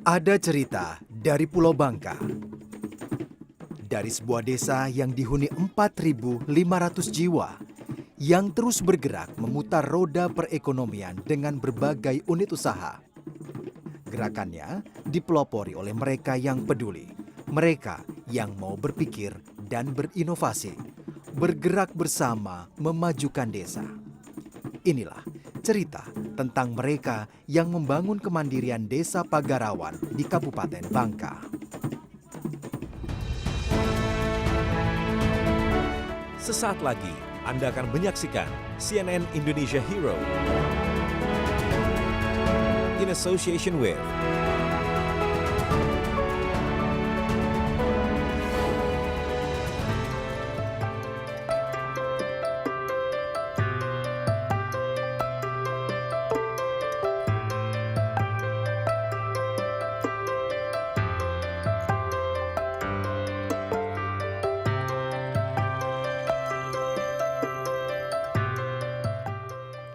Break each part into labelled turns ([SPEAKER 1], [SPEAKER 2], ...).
[SPEAKER 1] Ada cerita dari Pulau Bangka. Dari sebuah desa yang dihuni 4.500 jiwa yang terus bergerak memutar roda perekonomian dengan berbagai unit usaha. Gerakannya dipelopori oleh mereka yang peduli, mereka yang mau berpikir dan berinovasi, bergerak bersama memajukan desa. Inilah cerita tentang mereka yang membangun kemandirian Desa Pagarawan di Kabupaten Bangka.
[SPEAKER 2] Sesaat lagi Anda akan menyaksikan CNN Indonesia Hero in association with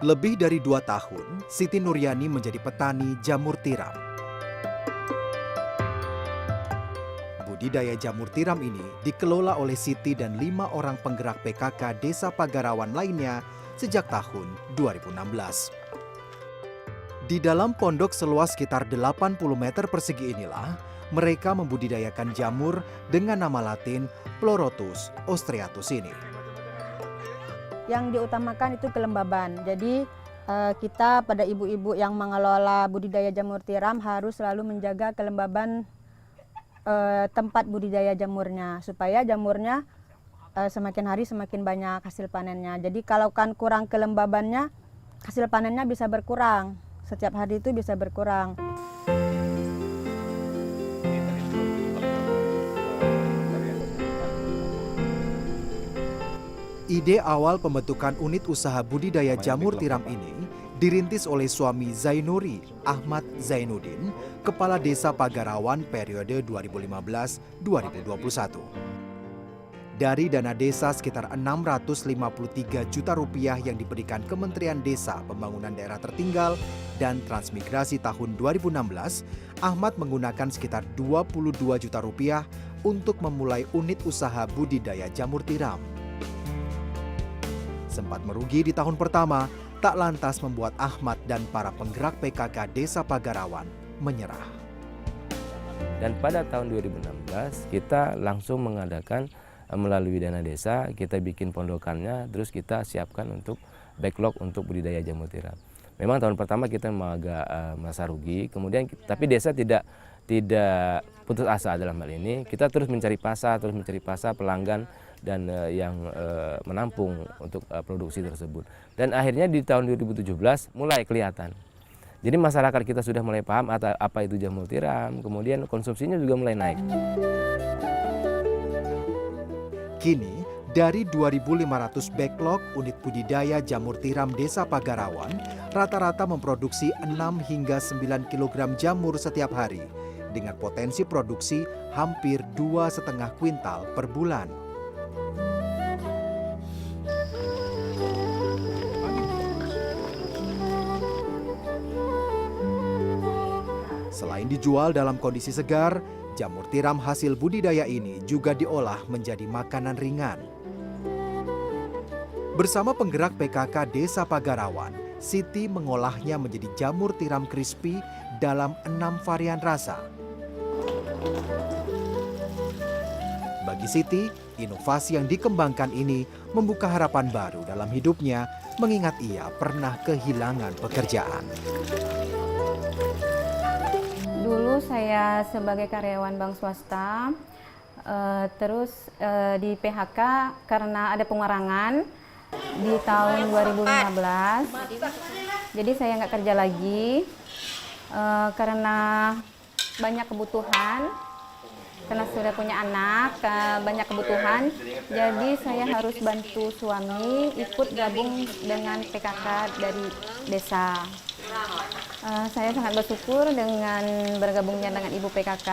[SPEAKER 1] Lebih dari 2 tahun, Siti Nuryani menjadi petani jamur tiram. Budidaya jamur tiram ini dikelola oleh Siti dan 5 orang penggerak PKK Desa Pagarawan lainnya sejak tahun 2016. Di dalam pondok seluas sekitar 80 meter persegi inilah, mereka membudidayakan jamur dengan nama latin Pleurotus ostreatus ini.
[SPEAKER 3] Yang diutamakan itu kelembaban. Jadi kita pada ibu-ibu yang mengelola budidaya jamur tiram harus selalu menjaga kelembaban tempat budidaya jamurnya supaya jamurnya semakin hari semakin banyak hasil panennya. Jadi kalau kan kurang kelembabannya, hasil panennya bisa berkurang. Setiap hari itu bisa berkurang.
[SPEAKER 1] Ide awal pembentukan unit usaha budidaya jamur tiram ini dirintis oleh suami Zainuri, Ahmad Zainuddin, Kepala Desa Pagarawan periode 2015-2021. Dari dana desa sekitar 653 juta rupiah yang diberikan Kementerian Desa Pembangunan Daerah Tertinggal dan Transmigrasi tahun 2016, Ahmad menggunakan sekitar 22 juta rupiah untuk memulai unit usaha budidaya jamur tiram. Sempat merugi di tahun pertama, tak lantas membuat Ahmad dan para penggerak PKK Desa Pagarawan menyerah.
[SPEAKER 4] Dan pada tahun 2016 kita langsung mengadakan melalui dana desa, kita bikin pondokannya, terus kita siapkan untuk backlog untuk budidaya jamur tiram. Memang tahun pertama kita agak merasa rugi, kemudian tapi desa tidak putus asa dalam hal ini. Kita terus mencari pasar pelanggan dan yang menampung untuk produksi tersebut. Dan akhirnya di tahun 2017 mulai kelihatan. Jadi masyarakat kita sudah mulai paham apa itu jamur tiram, kemudian konsumsinya juga mulai naik.
[SPEAKER 1] Kini, dari 2.500 backlog unit budidaya jamur tiram Desa Pagarawan, rata-rata memproduksi 6 hingga 9 kg jamur setiap hari, dengan potensi produksi hampir 2,5 kuintal per bulan. Selain dijual dalam kondisi segar, jamur tiram hasil budidaya ini juga diolah menjadi makanan ringan. Bersama penggerak PKK Desa Pagarawan, Siti mengolahnya menjadi jamur tiram crispy dalam 6 varian rasa. Bagi Siti, inovasi yang dikembangkan ini membuka harapan baru dalam hidupnya, mengingat ia pernah kehilangan pekerjaan.
[SPEAKER 3] Dulu saya sebagai karyawan bank swasta, terus di PHK karena ada pengurangan di tahun 2015. Jadi saya nggak kerja lagi karena banyak kebutuhan, karena sudah punya anak, banyak kebutuhan. Jadi saya harus bantu suami ikut gabung dengan PKK dari desa. Saya sangat bersyukur dengan bergabungnya dengan Ibu PKK.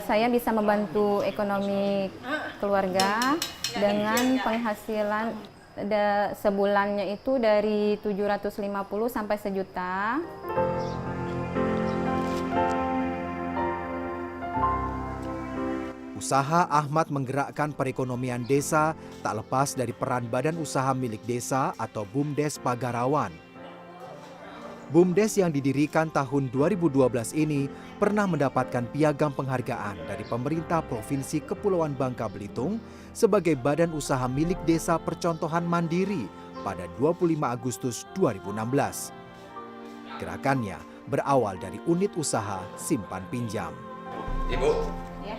[SPEAKER 3] Saya bisa membantu ekonomi keluarga dengan penghasilan sebulannya itu dari 750 sampai 1 juta.
[SPEAKER 1] Usaha Ahmad menggerakkan perekonomian desa tak lepas dari peran Badan Usaha Milik Desa atau BUMDes Pagarawan. BUMDes yang didirikan tahun 2012 ini pernah mendapatkan piagam penghargaan dari pemerintah Provinsi Kepulauan Bangka Belitung sebagai Badan Usaha Milik Desa Percontohan Mandiri pada 25 Agustus 2016. Gerakannya berawal dari unit usaha simpan pinjam.
[SPEAKER 5] Ibu,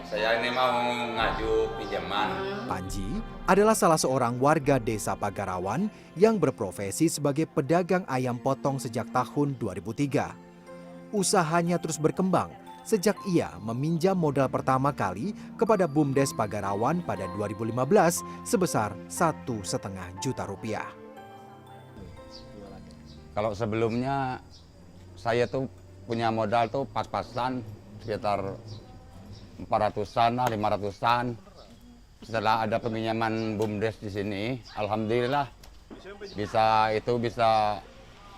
[SPEAKER 5] saya ini mau ngaju pinjaman.
[SPEAKER 1] Panji adalah salah seorang warga desa Pagarawan yang berprofesi sebagai pedagang ayam potong sejak tahun 2003. Usahanya terus berkembang sejak ia meminjam modal pertama kali kepada BUMDes Pagarawan pada 2015 sebesar 1,5 juta rupiah.
[SPEAKER 5] Kalau sebelumnya saya tuh punya modal tuh pas-pasan sekitar 400-an, 500-an. Setelah ada peminjaman BUMDes di sini, alhamdulillah bisa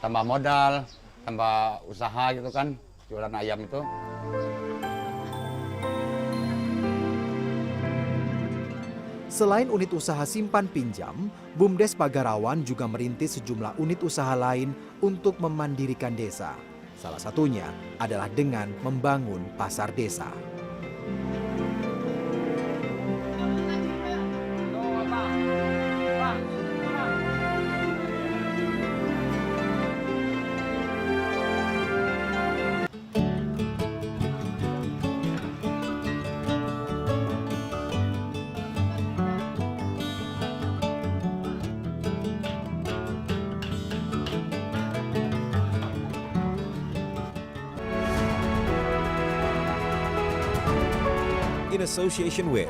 [SPEAKER 5] tambah modal, tambah usaha gitu kan, jualan ayam itu.
[SPEAKER 1] Selain unit usaha simpan pinjam, BUMDes Pagarawan juga merintis sejumlah unit usaha lain untuk memandirikan desa. Salah satunya adalah dengan membangun pasar desa.
[SPEAKER 2] In association with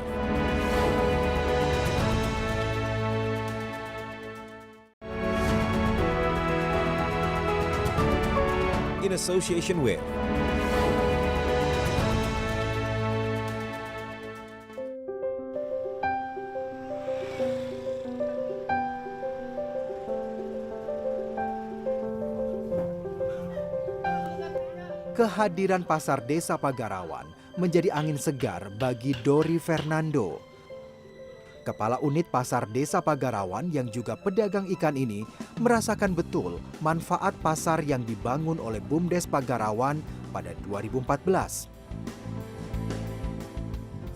[SPEAKER 2] In association with
[SPEAKER 1] Kehadiran pasar desa Pagarawan menjadi angin segar bagi Dori Fernando. Kepala unit pasar desa Pagarawan yang juga pedagang ikan ini merasakan betul manfaat pasar yang dibangun oleh BUMDes Pagarawan pada 2014.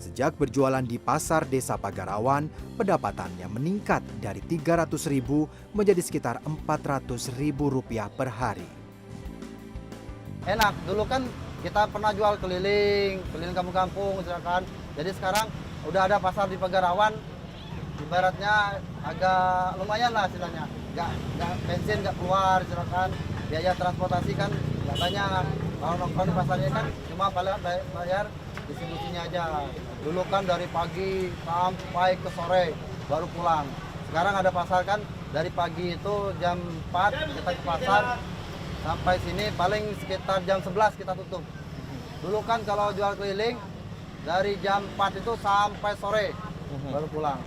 [SPEAKER 1] Sejak berjualan di pasar desa Pagarawan, pendapatannya meningkat dari 300.000 menjadi sekitar 400.000 rupiah per hari.
[SPEAKER 6] Enak, dulu kan kita pernah jual keliling kampung-kampung misalkan. Jadi sekarang udah ada pasar di Pagarawan, ibaratnya agak lumayan lah istilahnya. Nggak bensin nggak keluar misalkan, biaya transportasi kan nggak banyak. Kalau nongkrong di pasarnya kan cuma bayar distribusinya aja. Dulu kan dari pagi sampai ke sore baru pulang. Sekarang ada pasar kan dari pagi itu jam 4 kita ke pasar, sampai sini paling sekitar jam 11 kita tutup. Dulu kan kalau jual keliling dari jam 4 itu sampai sore baru pulang.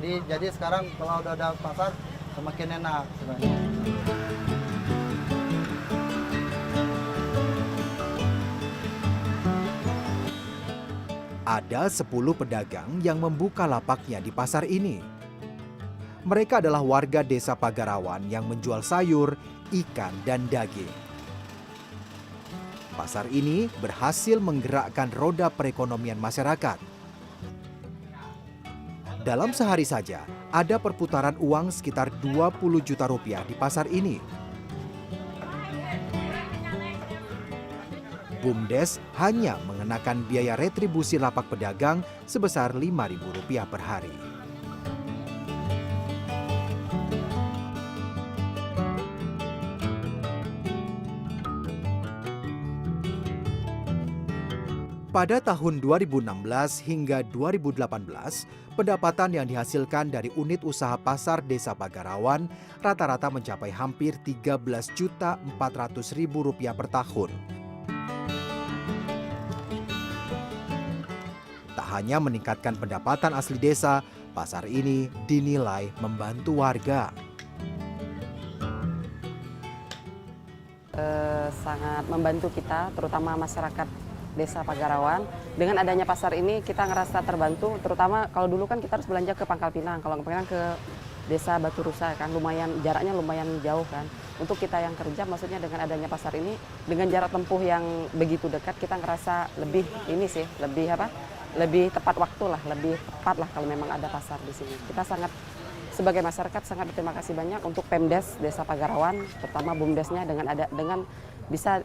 [SPEAKER 6] Jadi sekarang kalau udah ada pasar semakin enak sebenarnya.
[SPEAKER 1] Ada 10 pedagang yang membuka lapaknya di pasar ini. Mereka adalah warga desa Pagarawan yang menjual sayur, ikan, dan daging. Pasar ini berhasil menggerakkan roda perekonomian masyarakat. Dalam sehari saja, ada perputaran uang sekitar 20 juta rupiah di pasar ini. BUMDes hanya mengenakan biaya retribusi lapak pedagang sebesar Rp5.000 per hari. Pada tahun 2016 hingga 2018, pendapatan yang dihasilkan dari unit usaha pasar desa Pagarawan rata-rata mencapai hampir Rp13.400.000 per tahun. Tak hanya meningkatkan pendapatan asli desa, pasar ini dinilai membantu warga.
[SPEAKER 7] Sangat membantu kita, terutama masyarakat Desa Pagarawan. Dengan adanya pasar ini kita ngerasa terbantu, terutama kalau dulu kan kita harus belanja ke Pangkal Pinang, kalau ke Pinang ke Desa Batu Rusa kan jaraknya lumayan jauh kan. Untuk kita yang kerja maksudnya dengan adanya pasar ini dengan jarak tempuh yang begitu dekat kita ngerasa lebih lebih tepat waktu lah, lebih tepat lah kalau memang ada pasar di sini. Kita sebagai masyarakat sangat berterima kasih banyak untuk Pemdes Desa Pagarawan, terutama BUMDesnya dengan bisa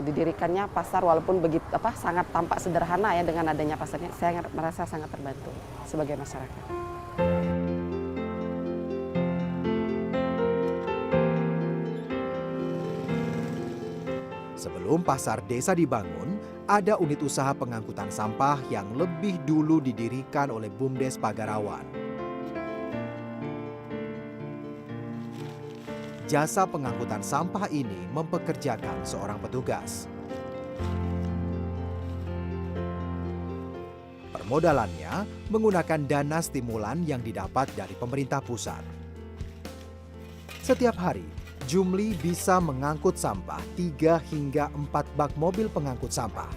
[SPEAKER 7] didirikannya pasar walaupun begitu sangat tampak sederhana ya dengan adanya pasarnya. Saya merasa sangat terbantu sebagai masyarakat.
[SPEAKER 1] Sebelum pasar desa dibangun, ada unit usaha pengangkutan sampah yang lebih dulu didirikan oleh BUMDes Pagarawan. Jasa pengangkutan sampah ini mempekerjakan seorang petugas. Permodalannya menggunakan dana stimulan yang didapat dari pemerintah pusat. Setiap hari, Jumli bisa mengangkut sampah 3 hingga 4 bak mobil pengangkut sampah.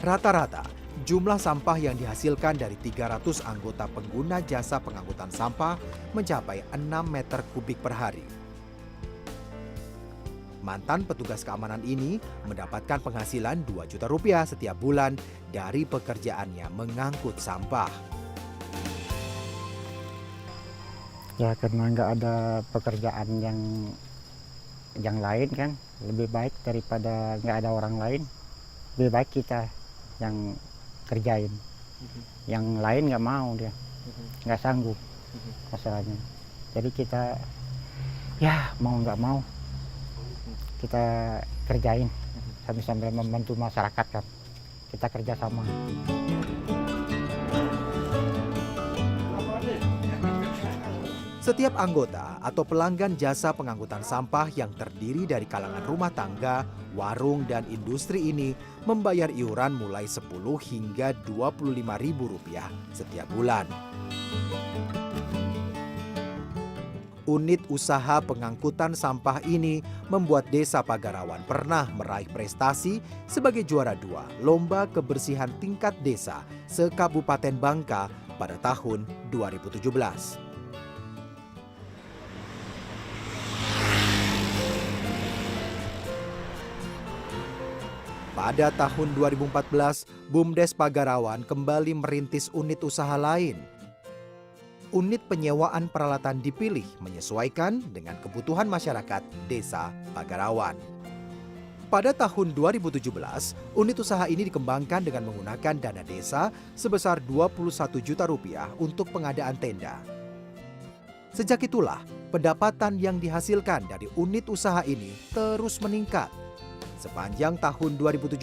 [SPEAKER 1] Rata-rata, jumlah sampah yang dihasilkan dari 300 anggota pengguna jasa pengangkutan sampah mencapai 6 meter kubik per hari. Mantan petugas keamanan ini mendapatkan penghasilan 2 juta rupiah setiap bulan dari pekerjaannya mengangkut sampah.
[SPEAKER 8] Ya karena nggak ada pekerjaan yang lain kan, lebih baik daripada nggak ada orang lain. Lebih baik kita yang kerjain. Yang lain nggak mau dia, nggak sanggup masalahnya. Jadi kita ya mau nggak mau kita kerjain sambil membantu masyarakat kan. Kita kerja sama.
[SPEAKER 1] Setiap anggota atau pelanggan jasa pengangkutan sampah yang terdiri dari kalangan rumah tangga, warung, dan industri ini membayar iuran mulai 10 hingga 25 ribu rupiah setiap bulan. Unit usaha pengangkutan sampah ini membuat Desa Pagarawan pernah meraih prestasi sebagai juara 2 Lomba Kebersihan Tingkat Desa se-Kabupaten Bangka pada tahun 2017. Pada tahun 2014, BUMDes Pagarawan kembali merintis unit usaha lain. Unit penyewaan peralatan dipilih menyesuaikan dengan kebutuhan masyarakat Desa Pagarawan. Pada tahun 2017, unit usaha ini dikembangkan dengan menggunakan dana desa sebesar 21 juta rupiah untuk pengadaan tenda. Sejak itulah, pendapatan yang dihasilkan dari unit usaha ini terus meningkat. Sepanjang tahun 2017,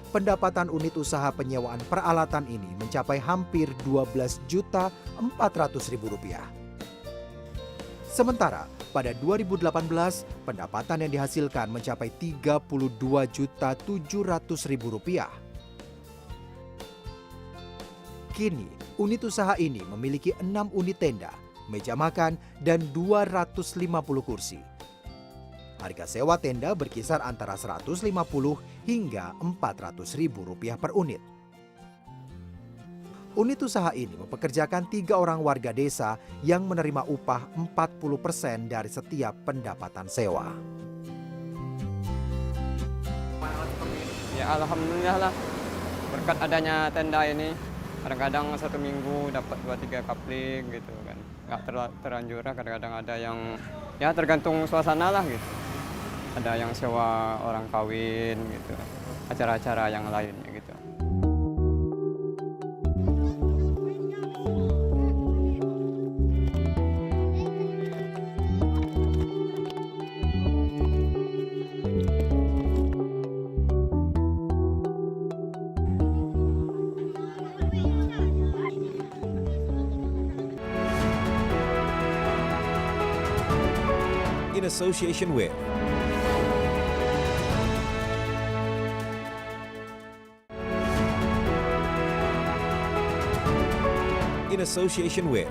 [SPEAKER 1] pendapatan unit usaha penyewaan peralatan ini mencapai hampir 12.400.000 rupiah. Sementara pada 2018, pendapatan yang dihasilkan mencapai 32.700.000 rupiah. Kini, unit usaha ini memiliki 6 unit tenda, meja makan, dan 250 kursi. Harga sewa tenda berkisar antara 150 hingga 400 ribu rupiah per unit. Unit usaha ini mempekerjakan 3 orang warga desa yang menerima upah 40% dari setiap pendapatan sewa.
[SPEAKER 9] Ya alhamdulillah lah, berkat adanya tenda ini, kadang-kadang 1 minggu dapat 2-3 kapling gitu kan. Nggak terlanjur, kadang-kadang ada yang ya tergantung suasana lah gitu. Ada yang sewa orang kawin gitu, acara-acara yang lainnya gitu.
[SPEAKER 2] In association with in association with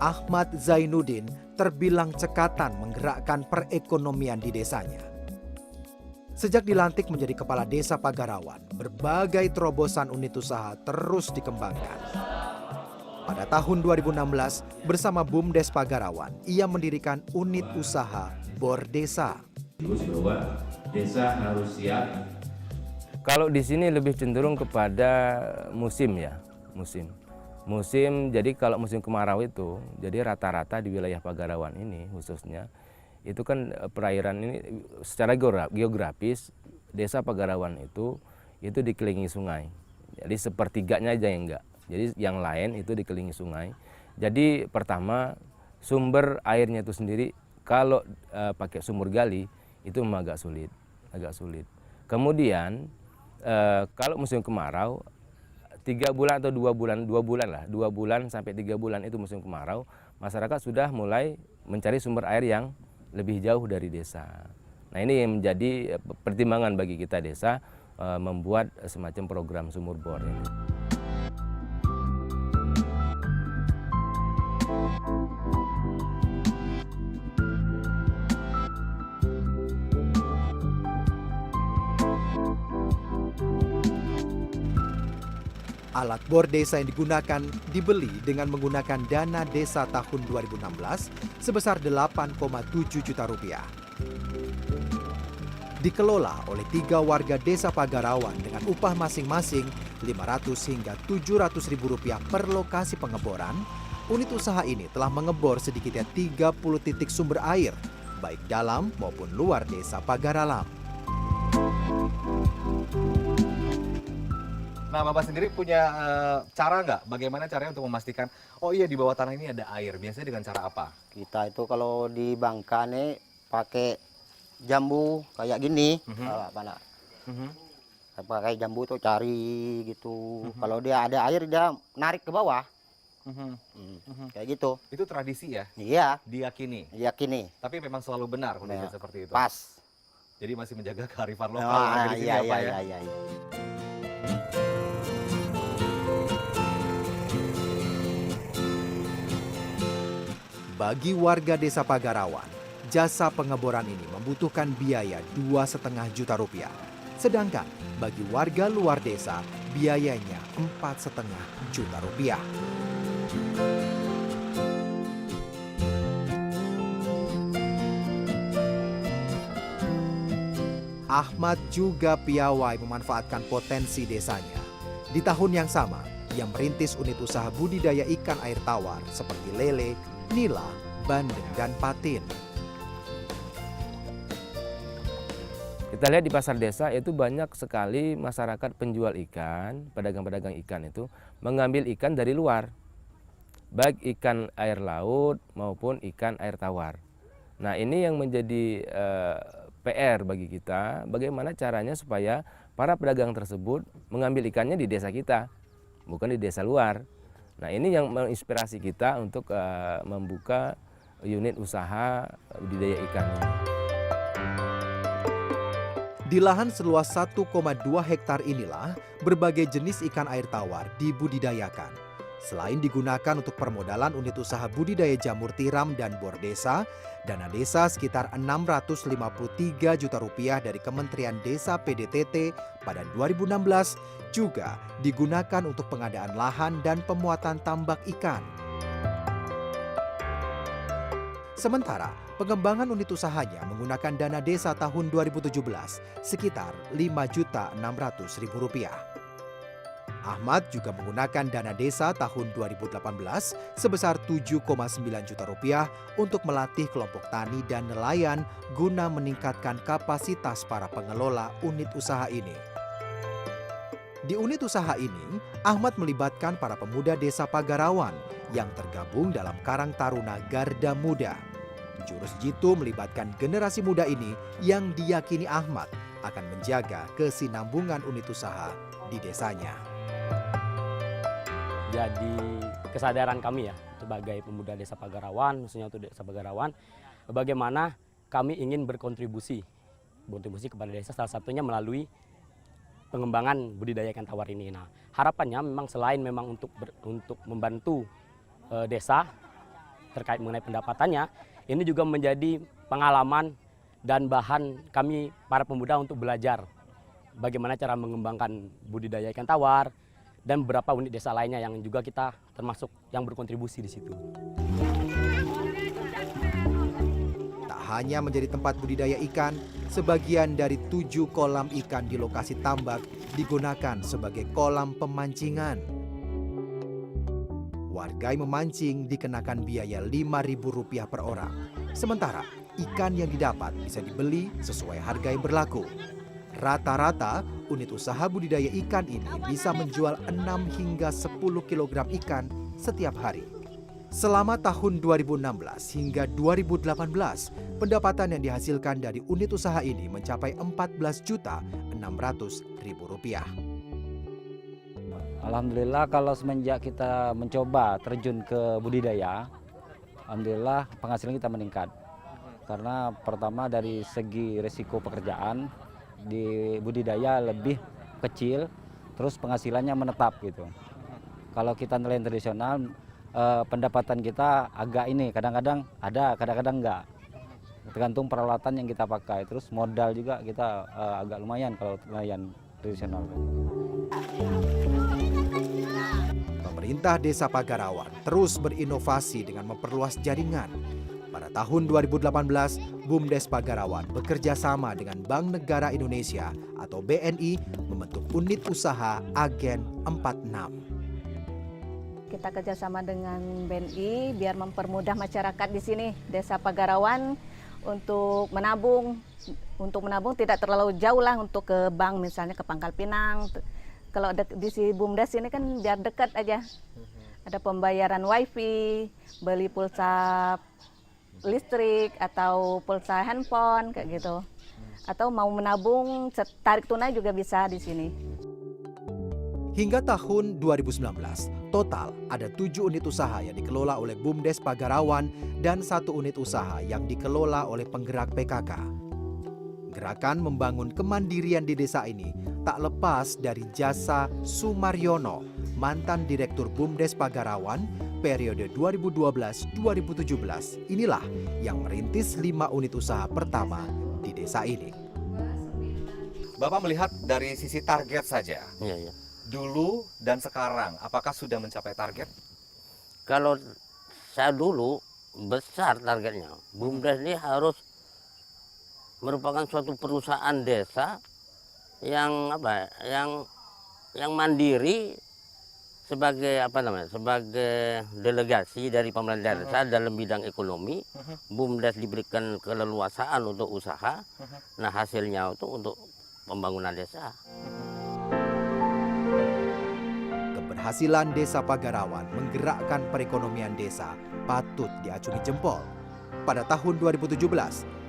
[SPEAKER 1] Ahmad Zainuddin terbilang cekatan menggerakkan perekonomian di desanya. Sejak dilantik menjadi kepala desa Pagarawan, berbagai terobosan unit usaha terus dikembangkan. Pada tahun 2016, bersama BUMDes Pagarawan, ia mendirikan unit usaha Bor Desa.
[SPEAKER 4] Bahwa desa harus siap. Kalau di sini lebih cenderung kepada musim ya, musim. Jadi kalau musim kemarau itu, jadi rata-rata di wilayah Pagarawan ini khususnya, itu kan perairan ini secara geografis desa Pagarawan itu dikelilingi sungai. Jadi sepertiganya aja yang enggak. Jadi yang lain itu dikelilingi sungai. Jadi pertama sumber airnya itu sendiri kalau pakai sumur gali itu memang agak sulit. Kemudian kalau musim kemarau 3 bulan atau 2 bulan sampai 3 bulan itu musim kemarau, masyarakat sudah mulai mencari sumber air yang lebih jauh dari desa. Nah ini yang menjadi pertimbangan bagi kita desa membuat semacam program sumur bor ini.
[SPEAKER 1] Alat bor desa yang digunakan dibeli dengan menggunakan dana desa tahun 2016 sebesar 8,7 juta rupiah. Dikelola oleh 3 warga desa Pagarawan dengan upah masing-masing 500 hingga 700 ribu rupiah per lokasi pengeboran. Unit usaha ini telah mengebor sedikitnya 30 titik sumber air, baik dalam maupun luar desa Pagaralam.
[SPEAKER 2] Nah, Bapak sendiri punya cara nggak? Bagaimana caranya untuk memastikan, oh iya di bawah tanah ini ada air? Biasanya dengan cara apa?
[SPEAKER 6] Kita itu kalau di Bangka nih pakai jambu kayak gini, pakai jambu tuh cari gitu. Kalau dia ada air dia narik ke bawah, kayak gitu.
[SPEAKER 2] Itu tradisi ya?
[SPEAKER 6] Iya.
[SPEAKER 2] Diyakini. Tapi memang selalu benar kondisi seperti itu.
[SPEAKER 6] Pas.
[SPEAKER 2] Jadi masih menjaga kearifan lokal di sini ya, Pak ya?
[SPEAKER 6] Iya.
[SPEAKER 1] Bagi warga desa Pagarawan, jasa pengeboran ini membutuhkan biaya 2,5 juta rupiah. Sedangkan bagi warga luar desa, biayanya 4,5 juta rupiah. Ahmad juga piawai memanfaatkan potensi desanya. Di tahun yang sama, ia merintis unit usaha budidaya ikan air tawar seperti lele, nila, bandeng, dan patin.
[SPEAKER 4] Kita lihat di pasar desa itu banyak sekali masyarakat penjual ikan, pedagang-pedagang ikan itu mengambil ikan dari luar. Baik ikan air laut maupun ikan air tawar. Nah ini yang menjadi PR bagi kita, bagaimana caranya supaya para pedagang tersebut mengambil ikannya di desa kita, bukan di desa luar. Nah ini yang menginspirasi kita untuk membuka unit usaha budidaya ikan ini.
[SPEAKER 1] Di lahan seluas 1,2 hektar inilah berbagai jenis ikan air tawar dibudidayakan. Selain digunakan untuk permodalan unit usaha budidaya jamur tiram dan bor desa, dana desa sekitar 653 juta rupiah dari Kementerian Desa PDTT pada 2016 juga digunakan untuk pengadaan lahan dan pemuatan tambak ikan. Sementara pengembangan unit usahanya menggunakan dana desa tahun 2017 sekitar 5.600.000 rupiah. Ahmad juga menggunakan dana desa tahun 2018 sebesar 7,9 juta rupiah untuk melatih kelompok tani dan nelayan guna meningkatkan kapasitas para pengelola unit usaha ini. Di unit usaha ini, Ahmad melibatkan para pemuda desa Pagarawan yang tergabung dalam Karang Taruna Garda Muda. Jurus jitu melibatkan generasi muda ini yang diyakini Ahmad akan menjaga kesinambungan unit usaha di desanya.
[SPEAKER 10] Jadi kesadaran kami ya sebagai pemuda desa Pagarawan, khususnya untuk desa Pagarawan, bagaimana kami ingin berkontribusi kepada desa, salah satunya melalui pengembangan budidaya ikan tawar ini. Nah, harapannya memang selain memang untuk membantu desa, terkait mengenai pendapatannya, ini juga menjadi pengalaman dan bahan kami para pemuda untuk belajar bagaimana cara mengembangkan budidaya ikan tawar dan beberapa unit desa lainnya yang juga kita termasuk yang berkontribusi di situ.
[SPEAKER 1] Tak hanya menjadi tempat budidaya ikan, sebagian dari 7 kolam ikan di lokasi tambak digunakan sebagai kolam pemancingan. Warga yang memancing dikenakan biaya Rp5.000 per orang. Sementara ikan yang didapat bisa dibeli sesuai harga yang berlaku. Rata-rata unit usaha budidaya ikan ini bisa menjual 6 hingga 10 kg ikan setiap hari. Selama tahun 2016 hingga 2018, pendapatan yang dihasilkan dari unit usaha ini mencapai Rp14.600.000.
[SPEAKER 11] Alhamdulillah kalau semenjak kita mencoba terjun ke budidaya, alhamdulillah penghasilan kita meningkat. Karena pertama dari segi risiko pekerjaan di budidaya lebih kecil, terus penghasilannya menetap gitu. Kalau kita nelayan tradisional, pendapatan kita agak ini, kadang-kadang ada, kadang-kadang enggak. Tergantung peralatan yang kita pakai, terus modal juga kita agak lumayan kalau nelayan tradisional.
[SPEAKER 1] Pemerintah Desa Pagarawan terus berinovasi dengan memperluas jaringan. Pada tahun 2018, BUMDes Pagarawan bekerja sama dengan Bank Negara Indonesia atau BNI membentuk unit usaha Agen 46.
[SPEAKER 3] Kita kerjasama dengan BNI biar mempermudah masyarakat di sini, Desa Pagarawan, untuk menabung. Untuk menabung tidak terlalu jauh lah untuk ke bank, misalnya ke Pangkal Pinang. Kalau di si BUMDes ini kan biar dekat aja. Ada pembayaran wifi, beli pulsa listrik atau pulsa handphone kayak gitu. Atau mau menabung tarik tunai juga bisa di sini.
[SPEAKER 1] Hingga tahun 2019, total ada 7 unit usaha yang dikelola oleh BUMDes Pagarawan dan 1 unit usaha yang dikelola oleh penggerak PKK. Gerakan membangun kemandirian di desa ini tak lepas dari jasa Sumaryono, mantan Direktur BUMDes Pagarawan periode 2012-2017. Inilah yang merintis 5 unit usaha pertama di desa ini.
[SPEAKER 2] Bapak melihat dari sisi target saja.
[SPEAKER 12] Iya.
[SPEAKER 2] Dulu dan sekarang, apakah sudah mencapai target?
[SPEAKER 12] Kalau saya dulu besar targetnya. BUMDes ini harus merupakan suatu perusahaan desa yang yang mandiri sebagai sebagai delegasi dari pemerintah desa dalam bidang ekonomi. BUMDes diberikan keleluasaan untuk usaha. Nah, hasilnya itu untuk pembangunan desa.
[SPEAKER 1] Keberhasilan Desa Pagarawan menggerakkan perekonomian desa patut diacungi jempol. Pada tahun 2017,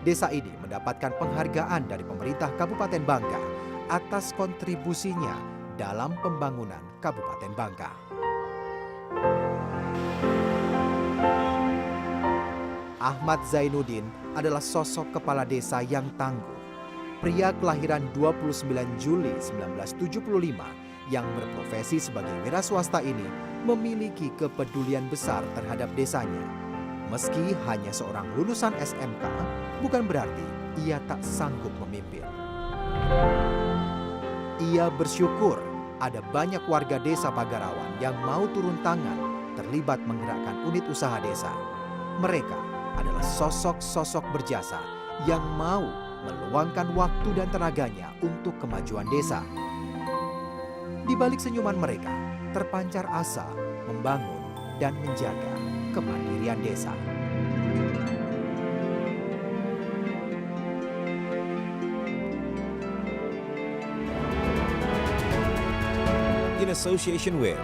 [SPEAKER 1] desa ini mendapatkan penghargaan dari pemerintah Kabupaten Bangka atas kontribusinya dalam pembangunan Kabupaten Bangka. Ahmad Zainuddin adalah sosok kepala desa yang tangguh. Pria kelahiran 29 Juli 1975 yang berprofesi sebagai wira swasta ini memiliki kepedulian besar terhadap desanya. Meski hanya seorang lulusan SMK, bukan berarti ia tak sanggup memimpin. Ia bersyukur ada banyak warga desa Pagarawan yang mau turun tangan terlibat menggerakkan unit usaha desa. Mereka adalah sosok-sosok berjasa yang mau meluangkan waktu dan tenaganya untuk kemajuan desa. Di balik senyuman mereka, terpancar asa membangun dan menjaga kemandirian desa.
[SPEAKER 13] In association with